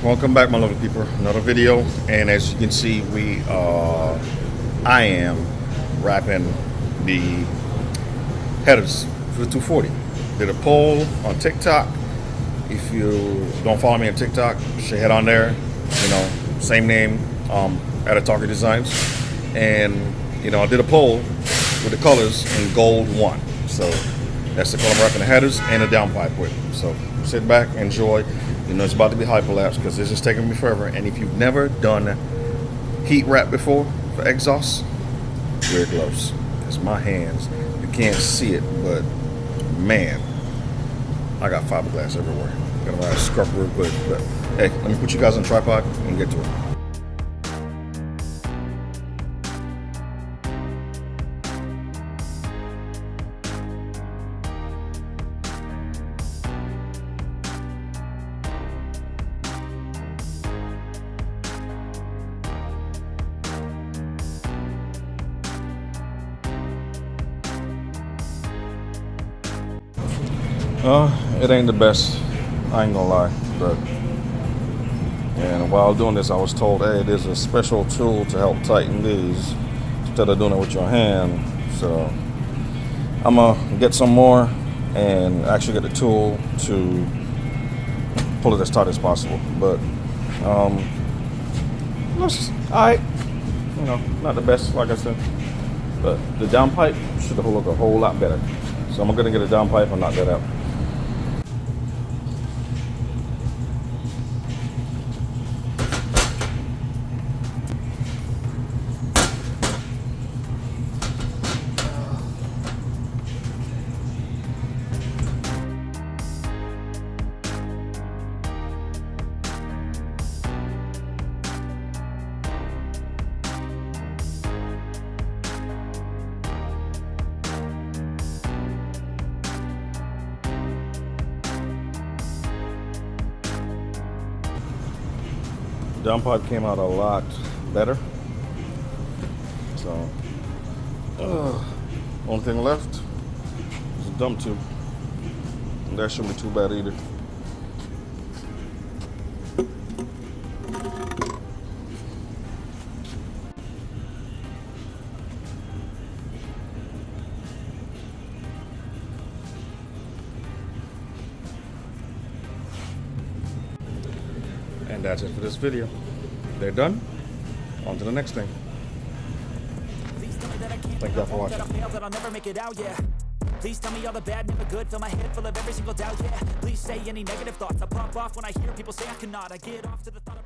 Welcome back, my lovely people. Another video, and as you can see, I am wrapping the headers for the 240. Did a poll on TikTok. If you don't follow me on TikTok, should head on there. Same name, at Talker Designs, and I did a poll with the colors, and gold won. So that's the color I'm wrapping the headers and the downpipe with. So sit back, enjoy. It's about to be hyperlapse because this is taking me forever. And if you've never done heat wrap before for exhaust, wear gloves. Because my hands, you can't see it, but man, I got fiberglass everywhere. I'm gonna scrub real good. But hey, let me put you guys on tripod and get to it. It ain't the best, I ain't gonna lie, but while doing this I was told, hey, there's a special tool to help tighten these instead of doing it with your hand. So I'm gonna get some more and actually get the tool to pull it as tight as possible. But looks alright, not the best, like I said, but the downpipe should look a whole lot better. So I'm gonna get a downpipe and knock that out. Downpipe came out a lot better. So, only thing left is a dump tube. And that shouldn't be too bad either. And that's it for this video. They're done. On to the next thing. Thank you for watching. Please tell me all the bad, never good. Fill my head full of every single doubt, yeah. Please say any negative thoughts. I pop off when I hear people say I cannot. I get off to the thought of